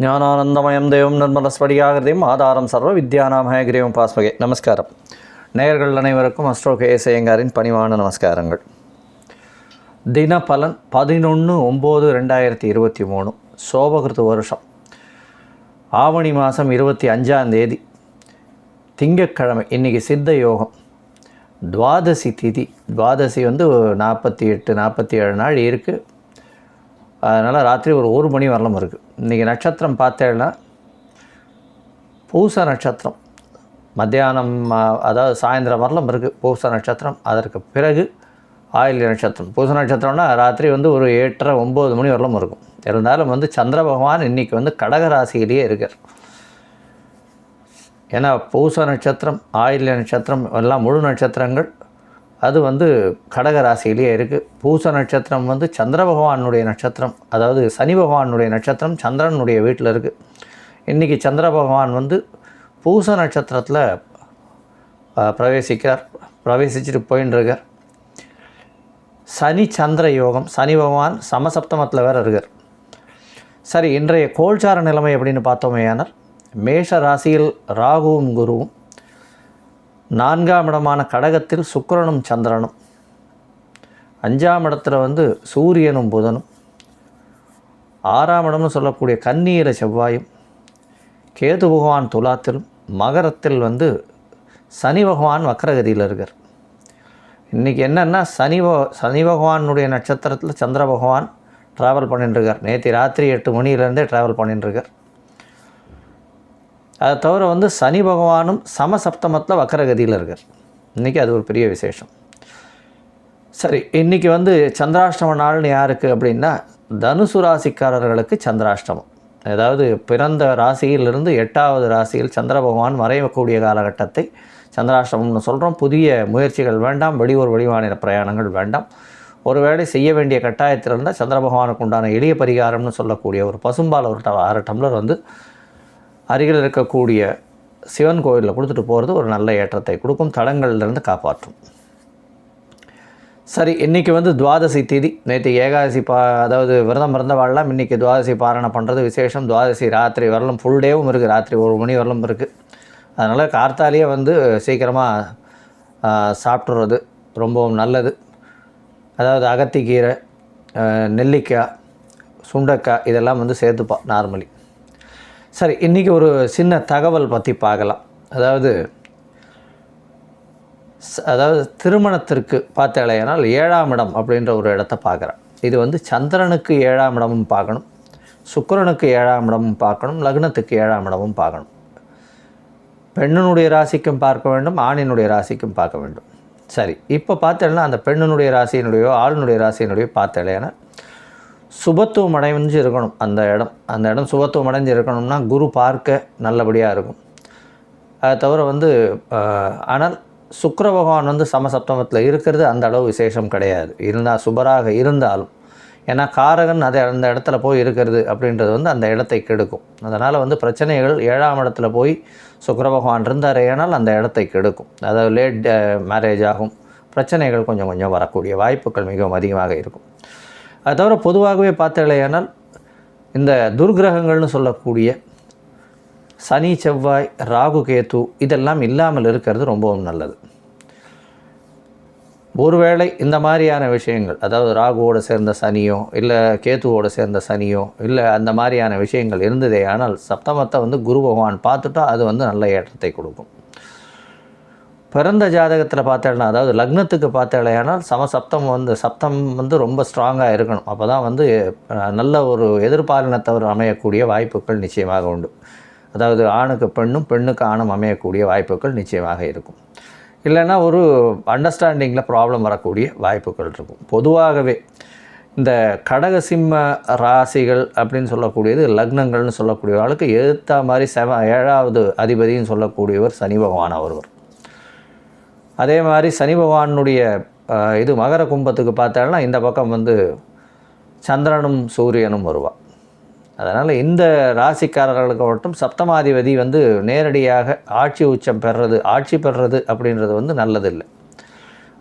ஞானானந்தமயம் தேவம் நிர்மலஸ்வடியாகிருதியும் ஆதாரம் சர்வ வித்யானாமய கிரீவம் பாஸ்மகே. நமஸ்காரம். நேயர்கள் அனைவருக்கும் அஸ்ட்ரோ கேஎஸ் ஐயங்காரின் பணிவான நமஸ்காரங்கள். தினபலன் 11/9/2023 சோபகிருத்து வருஷம் ஆவணி மாதம் 25ஆம் தேதி திங்கட்கிழமை. இன்றைக்கி சித்த யோகம், துவாதசி திதி. துவாதசி 48-47 நாள் இருக்குது. அதனால் ராத்திரி ஒரு 1 மணி வரலும் இருக்குது. இன்றைக்கி நட்சத்திரம் பார்த்தேன்னா பூச நட்சத்திரம் மத்தியானம், அதாவது சாயந்தரம் வரலும் இருக்குது பூச நட்சத்திரம். அதற்கு பிறகு ஆயில்ய நட்சத்திரம். பூச நட்சத்திரம்னா ராத்திரி ஒரு 8:30-9 மணி வரலும் இருக்கும். இருந்தாலும் சந்திர பகவான் இன்றைக்கி கடகராசியிலேயே இருக்கார். ஏன்னா பூச நட்சத்திரம், ஆயில்ய நட்சத்திரம் எல்லாம் முழு நட்சத்திரங்கள். அது கடகராசியிலேயே இருக்குது. பூச நட்சத்திரம் சந்திர பகவானுடைய நட்சத்திரம், அதாவது சனி பகவானுடைய நட்சத்திரம் சந்திரனுடைய வீட்டில் இருக்குது. இன்றைக்கி சந்திர பகவான் பூச நட்சத்திரத்தில் பிரவேசிச்சுட்டு போயின்னு இருக்கார். சனி சந்திர யோகம். சனி பகவான் சமசப்தமத்தில் வேறு இருக்கார். சரி, இன்றைய கோல்சார நிலைமை எப்படின்னு பார்த்தோமேயானால், மேஷ ராசியில் ராகுவும் குருவும், 4ஆம் இடமான கடகத்தில் சுக்கிரனும் சந்திரனும், 5ஆம் இடத்துல சூரியனும் புதனும், 6ஆம் இடம்னு சொல்லக்கூடிய கன்னியில செவ்வாயும், கேது பகவான் துலாத்திலும், மகரத்தில் சனி பகவான் வக்ரகதியில் இருக்கார். இன்றைக்கி என்னென்னா சனி பகவானுடைய நட்சத்திரத்தில் சந்திர பகவான் ட்ராவல் பண்ணிட்டுருக்கார். நேற்று ராத்திரி 8 மணிலேருந்தே ட்ராவல் பண்ணிட்டுருக்கார். அதை தவிர சனி பகவானும் சமசப்தமத்தில் வக்கரகதியில் இருக்கார். இன்றைக்கி அது ஒரு பெரிய விசேஷம். சரி, இன்றைக்கி சந்திராஷ்டம நாள்னு யாருக்கு அப்படின்னா, தனுசு ராசிக்காரர்களுக்கு சந்திராஷ்டமம். அதாவது பிறந்த ராசியிலிருந்து 8ஆவது ராசியில் சந்திர பகவான் மறையக்கூடிய காலகட்டத்தை சந்திராஷ்டமம்னு சொல்கிறோம். புதிய முயற்சிகள் வேண்டாம், வெளியூர் வெளிமாநில பிரயாணங்கள் வேண்டாம். ஒருவேளை செய்ய வேண்டிய கட்டாயத்தில் இருந்தால் சந்திர பகவானுக்கு உண்டான எளிய பரிகாரம்னு சொல்லக்கூடிய ஒரு பசும்பால் ஒரு 1/2 டம்ளர் அருகில் இருக்கக்கூடிய சிவன் கோயிலில் கொடுத்துட்டு போகிறது ஒரு நல்ல ஏற்றத்தை கொடுக்கும், தடங்கள்லேருந்து காப்பாற்றும். சரி, இன்றைக்கி துவாதசி திதி. நேற்று ஏகாதசி அதாவது விரதம் இருந்தவாழலாம். இன்றைக்கி துவாதசி பாரணை பண்ணுறது விசேஷம். துவாதசி ராத்திரி வரலும் ஃபுல் டேவும் இருக்குது, ராத்திரி 1 மணி வரலும் இருக்குது. அதனால் கார்த்தாலேயே சீக்கிரமாக சாப்பிட்றது ரொம்பவும் நல்லது. அதாவது அகத்திக்கீரை, நெல்லிக்காய், சுண்டைக்காய் இதெல்லாம் சேர்த்துப்பா நார்மலி. சரி, இன்றைக்கி ஒரு சின்ன தகவல் பற்றி பார்க்கலாம். அதாவது திருமணத்திற்கு பார்த்தாலேனால் 7ஆம் இடம் அப்படின்ற ஒரு இடத்த பார்க்குறேன். இது சந்திரனுக்கு 7ஆம் இடமும் பார்க்கணும், சுக்கிரனுக்கு 7ஆம் இடமும் பார்க்கணும், லக்னத்துக்கு 7ஆம் இடமும் பார்க்கணும். பெண்ணினுடைய ராசிக்கும் பார்க்க வேண்டும், ஆணினுடைய ராசிக்கும் பார்க்க வேண்டும். சரி, இப்போ பார்த்தேன்னா அந்த பெண்ணினுடைய ராசியினுடையோ ஆளுனுடைய ராசியினுடையோ பார்த்தேன்னா சுபத்துவம் அடைஞ்சு இருக்கணும். அந்த இடம் சுபத்துவம் அடைஞ்சு இருக்கணும்னா குரு பார்க்க நல்லபடியாக இருக்கும். அதை தவிர ஆனால் சுக்கிர பகவான் சமசப்தமத்தில் இருக்கிறது அந்த அளவு விசேஷம் கிடையாது. இருந்தால் சுபராக இருந்தாலும், ஏன்னா காரகன் அந்த இடத்துல போய் இருக்கிறது அப்படின்றது அந்த இடத்தை கெடுக்கும். அதனால் பிரச்சனைகள் 7ஆம் இடத்துல போய் சுக்கிர பகவான் இருந்தார் ஏனால் அந்த இடத்தை கெடுக்கும். அதாவது லேட் மேரேஜ் ஆகும், பிரச்சனைகள் கொஞ்சம் கொஞ்சம் வரக்கூடிய வாய்ப்புகள் மிகவும் அதிகமாக இருக்கும். அது தவிர பொதுவாகவே பார்த்தேனால் இந்த துர்கிரகங்கள்னு சொல்லக்கூடிய சனி செவ்வாய் ராகு கேத்து இதெல்லாம் இல்லாமல் இருக்கிறது ரொம்பவும் நல்லது. ஒருவேளை இந்த மாதிரியான விஷயங்கள், அதாவது ராகுவோடு சேர்ந்த சனியோ இல்லை கேத்துவோடு சேர்ந்த சனியோ இல்லை அந்த மாதிரியான விஷயங்கள் இருந்ததே ஆனால் சப்தமத்தை குரு பகவான் பார்த்துட்டா அது நல்ல ஏற்றத்தை கொடுக்கும். பிறந்த ஜாதகத்தில் பார்த்தேன்னா, அதாவது லக்னத்துக்கு பார்த்தேனால் சமசப்தம் சப்தம் ரொம்ப ஸ்ட்ராங்காக இருக்கணும். அப்போ தான் நல்ல ஒரு எதிர்பாலினத்தவர் அமையக்கூடிய வாய்ப்புகள் நிச்சயமாக உண்டு. அதாவது ஆணுக்கு பெண்ணும் பெண்ணுக்கு ஆணும் அமையக்கூடிய வாய்ப்புகள் நிச்சயமாக இருக்கும். இல்லைன்னா ஒரு அண்டர்ஸ்டாண்டிங்கில் ப்ராப்ளம் வரக்கூடிய வாய்ப்புகள் இருக்கும். பொதுவாகவே இந்த கடக சிம்ம ராசிகள் அப்படின்னு சொல்லக்கூடியது லக்னங்கள்னு சொல்லக்கூடிய ஆளுக்கு எதிர்த்த மாதிரி 7ஆவது அதிபதின்னு சொல்லக்கூடியவர் சனி பகவான் ஒருவர். அதே மாதிரி சனி பகவானுடைய இது மகர கும்பத்துக்கு பார்த்தாலும் இந்த பக்கம் சந்திரனும் சூரியனும் வருவாள். அதனால் இந்த ராசிக்காரர்களுக்கு மட்டும் சப்தமாதிபதி நேரடியாக ஆட்சி உச்சம் பெறுறது, ஆட்சி பெறுறது அப்படின்றது நல்லதில்லை.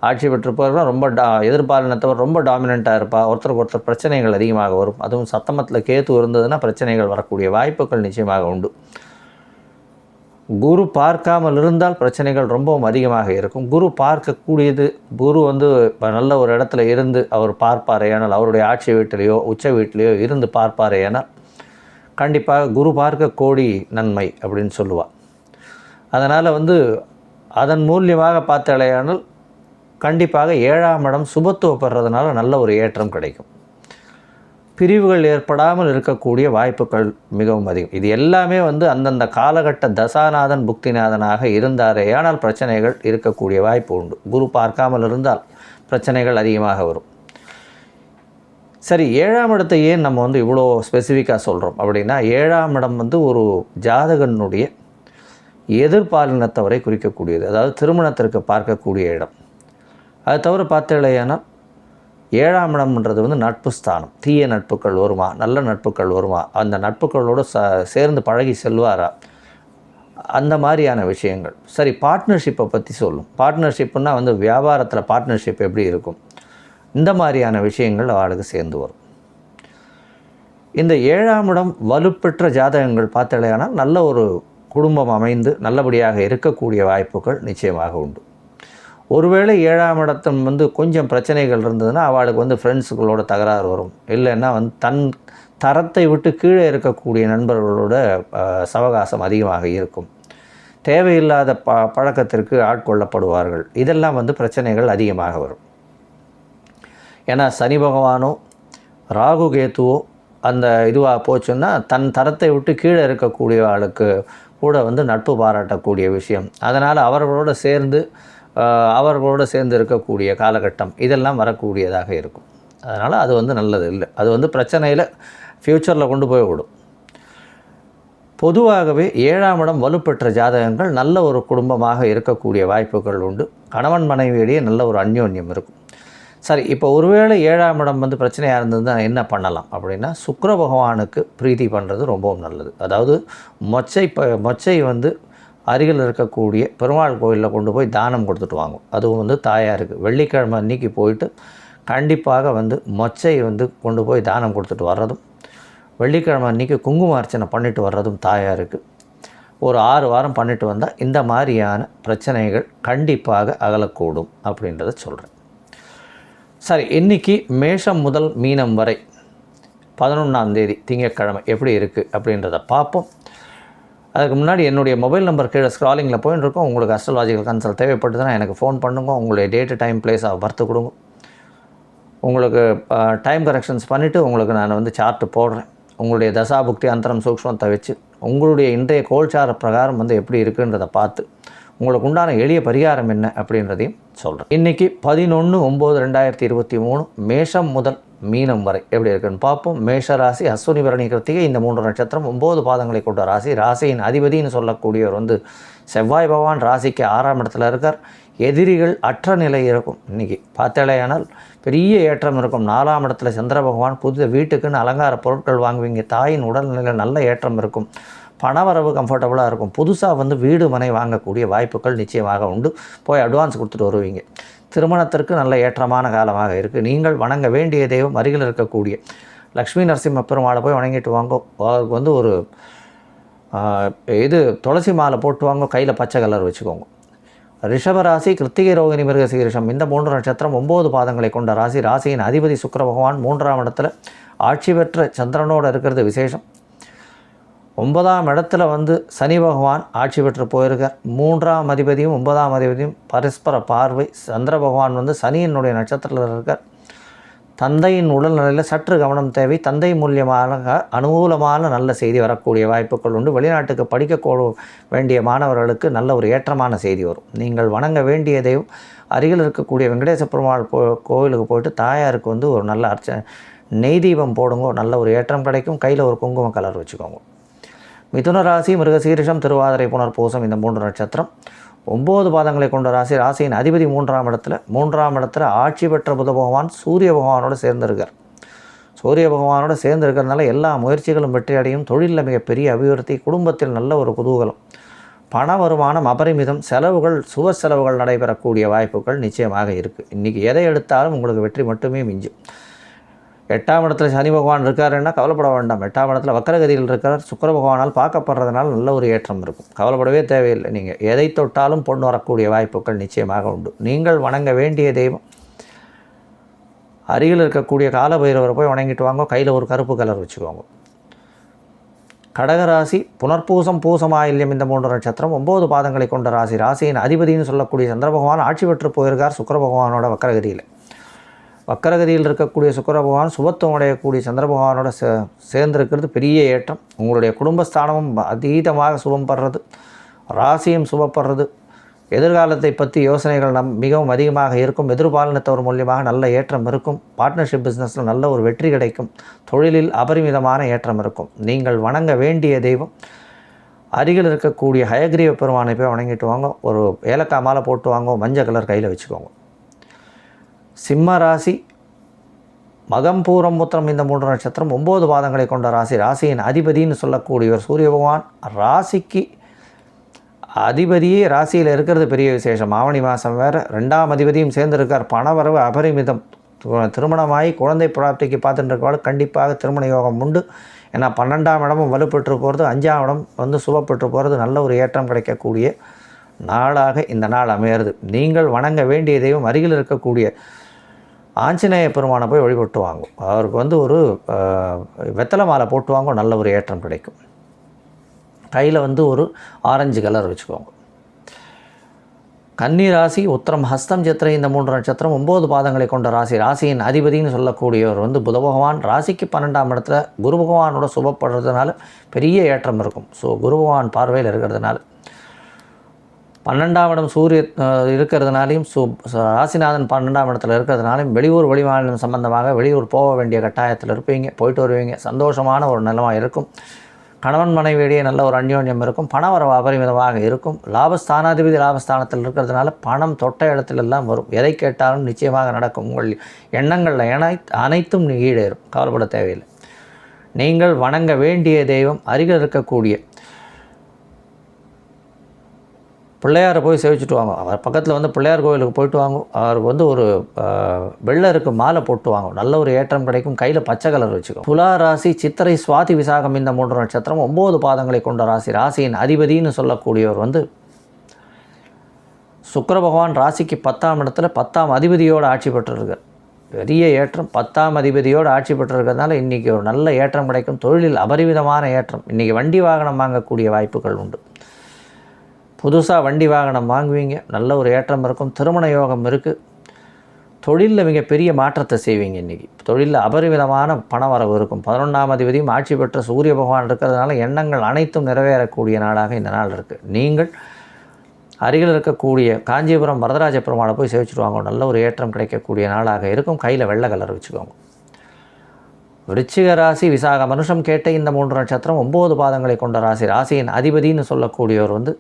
ஆட்சி பெற்றிருப்பவர்கள் ரொம்ப எதிர்பாலினத்தவர் ரொம்ப டாமினண்ட்டாக இருப்பா. ஒருத்தருக்கு ஒருத்தர் பிரச்சனைகள் அதிகமாக வரும். அதுவும் சப்தமத்தில் கேத்து இருந்ததுன்னா பிரச்சனைகள் வரக்கூடிய வாய்ப்புகள் நிச்சயமாக உண்டு. குரு பார்க்காமல் இருந்தால் பிரச்சனைகள் ரொம்பவும் அதிகமாக இருக்கும். குரு பார்க்கக்கூடியது, குரு வந்து இப்போ நல்ல ஒரு இடத்துல இருந்து அவர் பார்ப்பாரேயானால், அவருடைய ஆட்சி வீட்டிலையோ உச்ச வீட்டிலையோ இருந்து பார்ப்பாரேயானால் கண்டிப்பாக குரு பார்க்க கோடி நன்மை அப்படின்னு சொல்லுவாள். அதனால் வந்து அதன் மூலியமாக பார்த்தாலேயானால் கண்டிப்பாக 7ஆம் இடம் சுபத்துவப்படுறதுனால நல்ல ஒரு ஏற்றம் கிடைக்கும். பிரிவுகள் ஏற்படாமல் இருக்கக்கூடிய வாய்ப்புகள் மிகவும் அதிகம். இது எல்லாமே வந்து அந்தந்த காலகட்ட தசாநாதன் புக்திநாதனாக இருந்தாரே ஆனால் பிரச்சனைகள் இருக்கக்கூடிய வாய்ப்பு உண்டு. குரு பார்க்காமல் இருந்தால் பிரச்சனைகள் அதிகமாக வரும். சரி, 7ஆம் இடத்தை ஏன் நம்ம வந்து இவ்வளோ ஸ்பெசிஃபிக்காக சொல்கிறோம் அப்படின்னா, 7ஆம் இடம் வந்து ஒரு ஜாதகனுடைய எதிர்பாலினத்தவரை குறிக்கக்கூடியது. அதாவது திருமணத்திற்கு பார்க்கக்கூடிய இடம். அது தவிர பார்த்தேன்னா 7ஆம் இடம்ன்றது வந்து நட்பு ஸ்தானம். தீய நட்புகள் வருமா, நல்ல நட்புகள் வருமா, அந்த நட்புகளோடு சேர்ந்து பழகி செல்வாரா, அந்த மாதிரியான விஷயங்கள். சரி, பார்ட்னர்ஷிப்பை பற்றி சொல்லும். பார்ட்னர்ஷிப்புன்னா வந்து வியாபாரத்தில் பார்ட்னர்ஷிப் எப்படி இருக்கும், இந்த மாதிரியான விஷயங்கள் அவளுக்கு சேர்ந்து வரும். இந்த 7ஆம் இடம் வலுப்பெற்ற ஜாதகங்கள் பார்த்தலையானால் நல்ல ஒரு குடும்பம் அமைந்து நல்லபடியாக இருக்கக்கூடிய வாய்ப்புகள் நிச்சயமாக உண்டு. ஒருவேளை 7ஆம் இடத்தம் வந்து கொஞ்சம் பிரச்சனைகள் இருந்ததுன்னா அவளுக்கு வந்து ஃப்ரெண்ட்ஸுகளோட தகராறு வரும். இல்லைன்னா வந்து தன் தரத்தை விட்டு கீழே இருக்கக்கூடிய நண்பர்களோட சவகாசம் அதிகமாக இருக்கும். தேவையில்லாத பழக்கத்திற்கு ஆட்கொள்ளப்படுவார்கள். இதெல்லாம் வந்து பிரச்சனைகள் அதிகமாக வரும். ஏன்னா சனி பகவானோ ராகு கேத்துவோ அந்த இதுவாக போச்சுன்னா தன் தரத்தை விட்டு கீழே இருக்கக்கூடிய ஆளுக்கு கூட வந்து நட்பு பாராட்டக்கூடிய விஷயம். அதனால் அவர்களோடு சேர்ந்து இருக்கக்கூடிய காலகட்டம் இதெல்லாம் வரக்கூடியதாக இருக்கும். அதனால் அது வந்து நல்லது இல்லை. அது வந்து பிரச்சனையில் ஃப்யூச்சரில் கொண்டு போய் விடும். பொதுவாகவே 7ஆம் இடம் வலுப்பெற்ற ஜாதகங்கள் நல்ல ஒரு குடும்பமாக இருக்கக்கூடிய வாய்ப்புகள் உண்டு. கணவன் மனைவியிடையே நல்ல ஒரு அந்யோன்யம் இருக்கும். சரி, இப்போ ஒருவேளை 7ஆம் இடம் வந்து பிரச்சனையாக இருந்ததுன்னா என்ன பண்ணலாம் அப்படின்னா, சுக்கிர பகவானுக்கு பிரீதி பண்ணுறது ரொம்பவும் நல்லது. அதாவது மொச்சை வந்து அருகில் இருக்கக்கூடிய பெருமாள் கோயிலில் கொண்டு போய் தானம் கொடுத்துட்டு வாங்கும். அதுவும் வந்து தாயாருக்கு வெள்ளிக்கிழமை அன்றைக்கி போயிட்டு கண்டிப்பாக வந்து மொச்சை வந்து கொண்டு போய் தானம் கொடுத்துட்டு வர்றதும், வெள்ளிக்கிழமை அன்றைக்கி குங்கும அர்ச்சனை பண்ணிட்டு வர்றதும் தாயாருக்கு ஒரு 6 வாரம் பண்ணிட்டு வந்தால் இந்த மாதிரியான பிரச்சனைகள் கண்டிப்பாக அகலக்கூடும் அப்படின்றத சொல்கிறேன். சரி, இன்றைக்கி மேஷம் முதல் மீனம் வரை 11ஆம் தேதி திங்கட்கிழமை எப்படி இருக்குது அப்படின்றத பார்ப்போம். அதுக்கு முன்னாடி என்னுடைய மொபைல் நம்பர் கீழே ஸ்க்ராலிங்கில் போயின்னு இருக்கோம். உங்களுக்கு அஸ்ட்ராலாஜிக்கல் கன்சல்ட் தேவைப்பட்டதுன்னா எனக்கு ஃபோன் பண்ணுங்க. உங்களுடைய டேட்டு, டைம், பிளேஸ் பர்த்து கொடுங்க. உங்களுக்கு டைம் கரெக்ஷன்ஸ் பண்ணிவிட்டு உங்களுக்கு நான் வந்து சார்ட்டு போடுறேன். உங்களுடைய தசாபுக்தி அந்தரம் சூக்ஷ்மத்தை வச்சு உங்களுடைய இன்றைய கோல்சார பிரகாரம் வந்து எப்படி இருக்குன்றதை பார்த்து உங்களுக்கு உண்டான எளிய பரிகாரம் என்ன அப்படின்றதையும் சொல்கிறேன். இன்றைக்கி 11/9/2023 மேஷம் முதல் மீனம் வரை எப்படி இருக்குன்னு பார்ப்போம். மேஷ ராசி, அஸ்வினி பரணி கிருத்திகை இந்த 3 நட்சத்திரம் 9 பாதங்களை கொண்ட ராசி. ராசியின் அதிபதினு சொல்லக்கூடியவர் வந்து செவ்வாய் பகவான் ராசிக்கு 6ஆம் இடத்துல இருக்கார். எதிரிகள் அற்ற நிலை இருக்கும். இன்றைக்கி பார்த்தாலேயானால் பெரிய ஏற்றம் இருக்கும். 4ஆம் இடத்துல சந்திர பகவான் புது வீட்டுக்குன்னு அலங்கார பொருட்கள் வாங்குவீங்க. தாயின் உடல்நிலையில் நல்ல ஏற்றம் இருக்கும். பணவரவு கம்ஃபர்டபுளாக இருக்கும். புதுசாக வந்து வீடு மனை வாங்கக்கூடிய வாய்ப்புகள் நிச்சயமாக உண்டு. போய் அட்வான்ஸ் கொடுத்துட்டு வருவீங்க. திருமணத்திற்கு நல்ல ஏற்றமான காலமாக இருக்குது. நீங்கள் வணங்க வேண்டிய தெய்வம் அருகில் இருக்கக்கூடிய லக்ஷ்மி நரசிம்ம பெருமாளை போய் வணங்கிட்டு வாங்க. அவருக்கு வந்து ஒரு துளசி மாலை போட்டு வாங்க. கையில் பச்சை கலர் வச்சுக்கோங்க. ரிஷபராசி, கிருத்திகை, ரோகிணி, மிருகசீரிஷம் இந்த 3 நட்சத்திரம் 9 பாதங்களை கொண்ட ராசி. ராசியின் அதிபதி சுக்கிர பகவான் 3ஆம் இடத்துல ஆட்சி பெற்ற சந்திரனோடு இருக்கிறது விசேஷம். 9ஆம் இடத்துல வந்து சனி பகவான் ஆட்சி பெற்று போயிருக்கார். 3ஆம் அதிபதியும் 9ஆம் அதிபதியும் பரஸ்பர பார்வை. சந்திர பகவான் வந்து சனியினுடைய நட்சத்திரத்தில் இருக்கார். தந்தையின் உடல்நிலையில் சற்று கவனம் தேவை. தந்தை மூலியமாக அனுகூலமான நல்ல செய்தி வரக்கூடிய வாய்ப்புகள் உண்டு. வெளிநாட்டுக்கு படிக்க வேண்டிய மாணவர்களுக்கு நல்ல ஒரு ஏற்றமான செய்தி வரும். நீங்கள் வணங்க வேண்டிய தெய்வம் அருகில் இருக்கக்கூடிய வெங்கடேச பெருமாள் கோவிலுக்கு போயிட்டு தாயாருக்கு வந்து ஒரு நல்ல நெய் தீபம் போடுங்க. நல்ல ஒரு ஏற்றம் கிடைக்கும். கையில் ஒரு குங்கும கலர் வச்சுக்கோங்க. மிதுன ராசி, மிருகசீரிஷம், திருவாதிரை, புனர்பூசம் இந்த 3 நட்சத்திரம் 9 பாதங்களை கொண்ட ராசி. ராசியின் அதிபதி 3ஆம் இடத்துல ஆட்சி பெற்ற புத பகவான் சூரிய பகவானோடு சேர்ந்திருக்கார். சூரிய பகவானோடு சேர்ந்திருக்கிறதுனால எல்லா முயற்சிகளும் வெற்றி அடையும். தொழிலில் மிகப்பெரிய அபிவிருத்தி. குடும்பத்தில் நல்ல ஒரு குதூகலம். பண வருமானம் அபரிமிதம், செலவுகள் சுப செலவுகள் நடைபெறக்கூடிய வாய்ப்புகள் நிச்சயமாக இருக்குது. இன்றைக்கி எதை எடுத்தாலும் உங்களுக்கு வெற்றி மட்டுமே மிஞ்சும். 8ஆம் இடத்துல சனி பகவான் இருக்காருன்னா கவலைப்பட வேண்டாம். 8ஆம் இடத்துல வக்கரகதியில் இருக்கிறார். சுக்கிர பகவானால் பார்க்கப்படுறதுனால நல்ல ஒரு ஏற்றம் இருக்கும். கவலைப்படவே தேவையில்லை. நீங்கள் எதை தொட்டாலும் பொண்ணு வரக்கூடிய வாய்ப்புகள் நிச்சயமாக உண்டு. நீங்கள் வணங்க வேண்டிய தெய்வம் அருகில் இருக்கக்கூடிய காலபைரவரை போய் வணங்கிட்டு வாங்க. கையில் ஒரு கருப்பு கலர் வச்சுக்கோங்க. கடகராசி புனர்பூசம் பூசமாயில்யம் இந்த 3 நட்சத்திரம் 9 பாதங்களை கொண்ட ராசி. ராசியின் அதிபதினு சொல்லக்கூடிய சந்திர பகவான் ஆட்சி பெற்று போயிருக்கார் சுக்கிர பகவானோட வக்கரகதியில். வக்கரகதியில் இருக்கக்கூடிய சுக்கிர பகவான் சுபத்துவம் அடையக்கூடிய சந்திர பகவானோட சேர்ந்திருக்கிறது பெரிய ஏற்றம். உங்களுடைய குடும்பஸ்தானமும் அதீதமாக சுபம் படுறது, ராசியும் சுபப்படுறது, எதிர்காலத்தை பற்றி யோசனைகள் மிகவும் அதிகமாக இருக்கும். எதிர்பாலினத்தவர் மூலியமாக நல்ல ஏற்றம் இருக்கும். பார்ட்னர்ஷிப் பிஸ்னஸில் நல்ல ஒரு வெற்றி கிடைக்கும். தொழிலில் அபரிமிதமான ஏற்றம் இருக்கும். நீங்கள் வணங்க வேண்டிய தெய்வம் அருகில் இருக்கக்கூடிய ஹயக்ரீவ பெருமானை போய் வணங்கிட்டு வாங்க. ஒரு ஏலக்காய் மாலை போட்டு வாங்க. மஞ்சள் கலர் கையில் வச்சுக்கோங்க. சிம்ம ராசி மகம் பூரம் உத்திரம் இந்த 3 நட்சத்திரம் 9 பாதங்களை கொண்ட ராசி. ராசியின் அதிபதினு சொல்லக்கூடியவர் சூரிய பகவான். ராசிக்கு அதிபதியே ராசியில் இருக்கிறது பெரிய விசேஷம். ஆவணி மாதம் வேறு 2ஆம் அதிபதியும் சேர்ந்திருக்கார். பணவரவு அபரிமிதம். திருமணமாகி குழந்தை பிராப்திக்கு பார்த்துட்டு இருக்கவாள் கண்டிப்பாக திருமண யோகம் உண்டு. ஏன்னா 12ஆம் இடமும் வலுப்பெற்று போகிறது, 5ஆம் இடம் சுபப்பெற்று போகிறது. நல்ல ஒரு ஏற்றம் கிடைக்கக்கூடிய நாளாக இந்த நாள் அமையிறது. நீங்கள் வணங்க வேண்டிய தெய்வம் அருகில் இருக்கக்கூடிய ஆஞ்சநேய பெருமானை போய் வழிபட்டு வாங்கும். அவருக்கு ஒரு வெத்தலை மாலை போட்டு வாங்கும். நல்ல ஒரு ஏற்றம் கிடைக்கும். கையில் ஒரு ஆரஞ்சு கலர் வச்சுக்கோங்க. கன்னி ராசி உத்திரம் ஹஸ்தம் சித்திரை இந்த 3 நட்சத்திரம் 9 பாதங்களை கொண்ட ராசி. ராசியின் அதிபதினு சொல்லக்கூடியவர் புத பகவான். ராசிக்கு 12ஆம் இடத்துல குரு பகவானோட சுபப்படுறதுனால பெரிய ஏற்றம் இருக்கும். ஸோ குரு பகவான் பார்வையில் இருக்கிறதுனால 12ஆம் இடம் சூரியன் இருக்கிறதுனாலையும் ராசிநாதன் 12ஆம் இடத்துல இருக்கிறதுனாலையும் வெளியூர் வெளிமாநிலம் சம்பந்தமாக வெளியூர் போக வேண்டிய கட்டாயத்தில் இருப்பீங்க. போயிட்டு வருவீங்க. சந்தோஷமான ஒரு நிலமாக இருக்கும். கணவன் மனைவியிடையே நல்ல ஒரு அந்யோன்யம் இருக்கும். பண வரவு அபரிமிதமாக இருக்கும். லாபஸ்தானாதிபதி லாபஸ்தானத்தில் இருக்கிறதுனால பணம் தொட்ட இடத்துலெல்லாம் வரும். எதை கேட்டாலும் நிச்சயமாக நடக்கும். உங்கள் எண்ணங்களில் அனைத்தும் ஈடேறும். கவலைப்பட தேவையில்லை. நீங்கள் வணங்க வேண்டிய தெய்வம் அருகில் இருக்கக்கூடிய பிள்ளையாரை போய் சேவிச்சுட்டு வாங்க. அவர் பக்கத்தில் பிள்ளையார் கோவிலுக்கு போயிட்டு வாங்க. அவருக்கு ஒரு வெள்ளருக்கு மாலை போட்டு வாங்க. நல்ல ஒரு ஏற்றம் கிடைக்கும். கையில் பச்சை கலர் வச்சுக்கோ. துலா ராசி சித்திரை சுவாதி விசாகம் இந்த 3 நட்சத்திரம் 9 பாதங்களை கொண்ட ராசி. ராசியின் அதிபதினு சொல்லக்கூடியவர் சுக்கிர பகவான். ராசிக்கு 10ஆம் இடத்துல 10ஆம் அதிபதியோடு ஆட்சி பெற்றிருக்கார். பெரிய ஏற்றம். 10ஆம் அதிபதியோடு ஆட்சி பெற்றிருக்கிறதுனால இன்றைக்கி ஒரு நல்ல ஏற்றம் கிடைக்கும். தொழிலில் அபரிமிதமான ஏற்றம். இன்றைக்கி வண்டி வாகனம் வாங்கக்கூடிய வாய்ப்புகள் உண்டு. புதுசாக வண்டி வாகனம் வாங்குவீங்க. நல்ல ஒரு ஏற்றம் இருக்கும். திருமண யோகம் இருக்குது. தொழிலில் மிகப்பெரிய மாற்றத்தை செய்வீங்க. இன்றைக்கி தொழிலில் அபரிமிதமான பண வரவு இருக்கும். 11ஆம் அதிபதியும் ஆட்சி பெற்ற சூரிய பகவான் இருக்கிறதுனால எண்ணங்கள் அனைத்தும் நிறைவேறக்கூடிய நாளாக இந்த நாள் இருக்குது. நீங்கள் அருகில் இருக்கக்கூடிய காஞ்சிபுரம் வரதராஜ பெருமாளை போய் சேவிச்சுட்டு வாங்க. நல்ல ஒரு ஏற்றம் கிடைக்கக்கூடிய நாளாக இருக்கும். கையில் வெள்ளை கலர் வச்சுக்கோங்க. விருச்சிக ராசி விசாக மனுஷம் கேட்ட இந்த 3 நட்சத்திரம் 9 பாதங்களை கொண்ட ராசி. ராசியின் அதிபதினு சொல்லக்கூடியவர்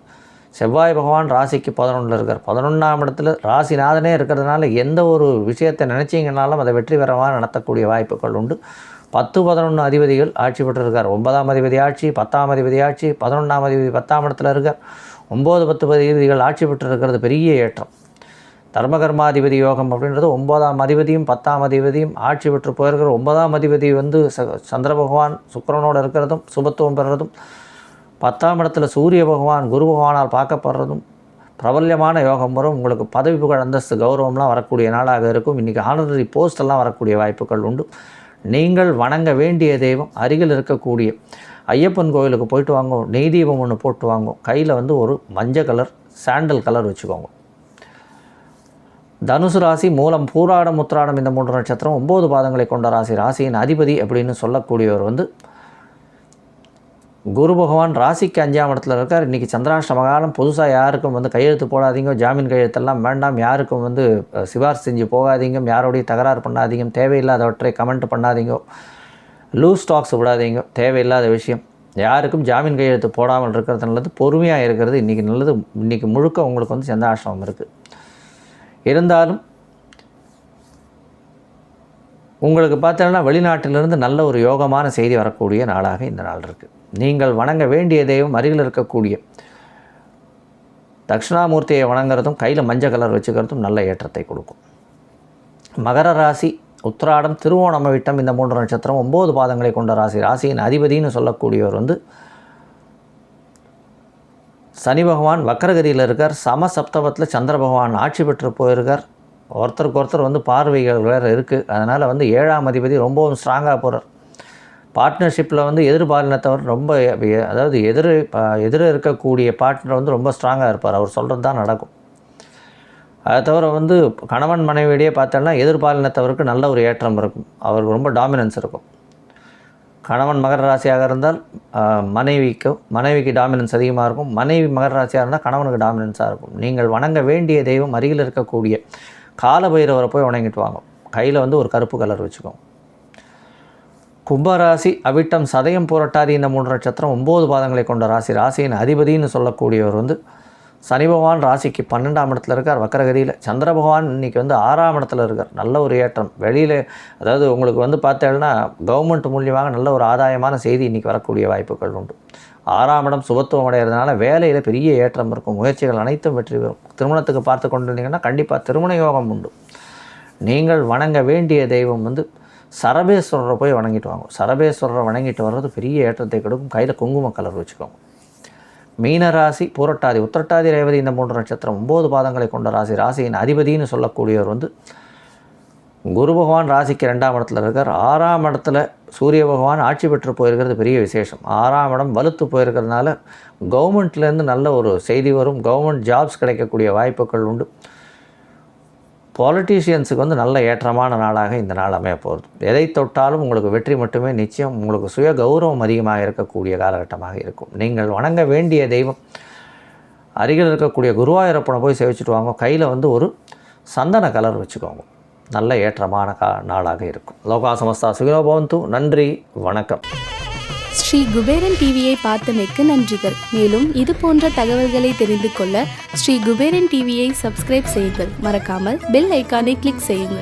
செவ்வாய் பகவான். ராசிக்கு 11 இருக்கார். 11ஆம் இடத்துல ராசிநாதனே இருக்கிறதுனால எந்த ஒரு விஷயத்தை நினச்சிங்கனாலும் அதை வெற்றிகரமாக நடத்தக்கூடிய வாய்ப்புகள் உண்டு. 10, 11 அதிபதிகள் ஆட்சி பெற்றிருக்கார். 9ஆம் அதிபதி ஆட்சி, 10ஆம் அதிபதி ஆட்சி, 11ஆம் அதிபதி 10ஆம் இடத்துல இருக்கார். 9, 10 அதிபதிகள் ஆட்சி பெற்றிருக்கிறது பெரிய ஏற்றம். தர்மகர்மாதிபதி யோகம் அப்படின்றது 9ஆம் அதிபதியும் 10ஆம் அதிபதியும் ஆட்சி பெற்று போயிருக்கிற 9ஆம் அதிபதி சந்திர பகவான் சுக்கிரனோடு இருக்கிறதும் சுபத்துவம் பெறுறதும் 10ஆம் இடத்துல சூரிய பகவான் குரு பகவானால் பார்க்கப்படுறதும் பிரபல்யமான யோகம் வரும். உங்களுக்கு பதவி புகழ் அந்தஸ்து கௌரவம்லாம் வரக்கூடிய நாளாக இருக்கும். இன்றைக்கி ஆனரரி போஸ்டெல்லாம் வரக்கூடிய வாய்ப்புகள் உண்டு. நீங்கள் வணங்க வேண்டிய தெய்வம் அருகில் இருக்கக்கூடிய ஐயப்பன் கோவிலுக்கு போயிட்டு வாங்க. நெய் தீபம் ஒன்று போட்டு வாங்க. கையில் ஒரு மஞ்சள் கலர் சாண்டல் கலர் வச்சுக்கோங்க. தனுசு ராசி மூலம் பூராடம் உத்திராடம் இந்த 3 நட்சத்திரம் 9 பாதங்களை கொண்ட ராசி. ராசியின் அதிபதி அப்படின்னு சொல்லக்கூடியவர் குரு பகவான். ராசிக்கு 5ஆம் இடத்துல இருக்கார். இன்றைக்கி சந்திராஷ்டம காலம். புதுசாக யாருக்கும் கையெழுத்து போடாதீங்க. ஜாமீன் கையெழுத்தெல்லாம் வேண்டாம். யாருக்கும் சிபாரிசு செஞ்சு போகாதீங்க. யாரோடையும் தகராறு பண்ணாதீங்க. தேவையில்லாதவற்றை கமெண்ட் பண்ணாதீங்க. லூஸ் ஸ்டாக்ஸ் விடாதீங்க. தேவையில்லாத விஷயம். யாருக்கும் ஜாமீன் கையெழுத்து போடாமல் இருக்கிறது நல்லது. பொறுமையாக இருக்கிறது இன்றைக்கி நல்லது. இன்றைக்கி முழுக்க உங்களுக்கு சந்திராஷ்டமம் இருக்குது. இருந்தாலும் உங்களுக்கு பார்த்தீங்கன்னா வெளிநாட்டிலிருந்து நல்ல ஒரு யோகமான செய்தி வரக்கூடிய நாளாக இந்த நாள் இருக்குது. நீங்கள் வணங்க வேண்டிய தெய்வம் அருகில் இருக்கக்கூடிய தட்சிணாமூர்த்தியை வணங்குறதும் கையில் மஞ்சள் கலர் வச்சுக்கிறதும் நல்ல ஏற்றத்தை கொடுக்கும். மகர ராசி உத்திராடம் திருவோணம் விட்டம் இந்த 3 நட்சத்திரம் 9 பாதங்களை கொண்ட ராசி. ராசியின் அதிபதினு சொல்லக்கூடியவர் வந்து சனி பகவான் வக்கரகதியில் இருக்கார். சமசப்தமத்தில் சந்திர பகவான் ஆட்சி பெற்று போயிருக்கார். ஒருத்தருக்கு ஒருத்தர் வந்து பார்வைகள் வேறு இருக்குது. அதனால் வந்து 7ஆம் அதிபதி ரொம்பவும் ஸ்ட்ராங்காக போகிறார். பார்ட்னர்ஷிப்பில் வந்து எதிர்பாலினத்தவர் ரொம்ப அதாவது எதிர இருக்கக்கூடிய பார்ட்னர் வந்து ரொம்ப ஸ்ட்ராங்காக இருப்பார். அவர் சொல்கிறது தான் நடக்கும். அதை தவிர வந்து கணவன் மனைவியிடையே பார்த்தோன்னா எதிர்பாலினத்தவருக்கு நல்ல ஒரு ஏற்றம் இருக்கும். அவருக்கு ரொம்ப டாமினன்ஸ் இருக்கும். கணவன் மகர ராசியாக இருந்தால் மனைவிக்கு டாமினன்ஸ் அதிகமாக இருக்கும். மனைவி மகர ராசியாக இருந்தால் கணவனுக்கு டாமினன்ஸாக இருக்கும். நீங்கள் வணங்க வேண்டிய தெய்வம் அருகில் இருக்கக்கூடிய காலபைரவரை போய் வணங்கிட்டு வாங்க. கையில் வந்து ஒரு கருப்பு கலர் வச்சுக்கோங்க. கும்பராசி அவிட்டம் சதயம் புரட்டாதி இந்த 3 நட்சத்திரம் 9 பாதங்களை கொண்ட ராசி. ராசியின் அதிபதினு சொல்லக்கூடியவர் வந்து சனி பகவான் ராசிக்கு 12ஆம் இடத்துல இருக்கார் வக்கரகதியில். சந்திர பகவான் இன்றைக்கி வந்து 6ஆம் இடத்துல இருக்கார். நல்ல ஒரு ஏற்றம். வெளியில் அதாவது உங்களுக்கு வந்து பார்த்தேன்னா கவர்மெண்ட் மூலியமாக நல்ல ஒரு ஆதாயமான செய்தி இன்றைக்கி வரக்கூடிய வாய்ப்புகள் உண்டு. 6ஆம் இடம் சுபத்துவம் அடைகிறதுனால வேலையில் பெரிய ஏற்றம் இருக்கும். முயற்சிகள் அனைத்தும் வெற்றி பெறும். திருமணத்துக்கு பார்த்து கொண்டிருந்தீங்கன்னா கண்டிப்பாக திருமண யோகம் உண்டு. நீங்கள் வணங்க வேண்டிய தெய்வம் வந்து சரபேஸ்வரரை போய் வணங்கிட்டு வாங்க. சரபேஸ்வரரை வணங்கிட்டு வர்றது பெரிய ஏற்றத்தை கொடுக்கும். கையில் குங்கும கலர் வச்சுக்கோங்க. மீனராசி பூரட்டாதி உத்திரட்டாதி ரேவதி இந்த 3 நட்சத்திரம் 9 பாதங்களை கொண்ட ராசி. ராசியின் அதிபதினு சொல்லக்கூடியவர் வந்து குரு பகவான் ராசிக்கு 2ஆம் இடத்துல இருக்கார். 6ஆம் இடத்துல சூரிய பகவான் ஆட்சி பெற்று போயிருக்கிறது பெரிய விசேஷம். 6ஆம் இடம் வலுத்து போயிருக்கிறதுனால கவர்மெண்ட்லேருந்து நல்ல ஒரு செய்தி வரும். கவர்மெண்ட் ஜாப்ஸ் கிடைக்கக்கூடிய வாய்ப்புகள் உண்டு. பாலிட்டிஷியன்ஸுக்கு வந்து நல்ல ஏற்றமான நாளாக இந்த நாள் அமைய போகிறது. எதை தொட்டாலும் உங்களுக்கு வெற்றி மட்டுமே நிச்சயம். உங்களுக்கு சுய கௌரவம் அதிகமாக இருக்கக்கூடிய காலகட்டமாக இருக்கும். நீங்கள் வணங்க வேண்டிய தெய்வம் அருகில் இருக்கக்கூடிய குருவாயூரப்பனை போய் சேவிச்சுட்டு வாங்க. கையில் வந்து ஒரு சந்தன கலர் வச்சுக்கோங்க. நல்ல ஏற்றமான நாளாக இருக்கும். லோகா சமஸ்தா சுகினோ பவந்து. நன்றி, வணக்கம். ஸ்ரீ குபேரன் டிவியை பார்த்தமைக்கு நன்றிகள். மேலும் இது போன்ற தகவல்களை தெரிந்து கொள்ள ஸ்ரீ குபேரன் டிவியை சப்ஸ்கிரைப் செய்யுங்கள். மறக்காமல் பெல் ஐக்கானை கிளிக் செய்யுங்கள்.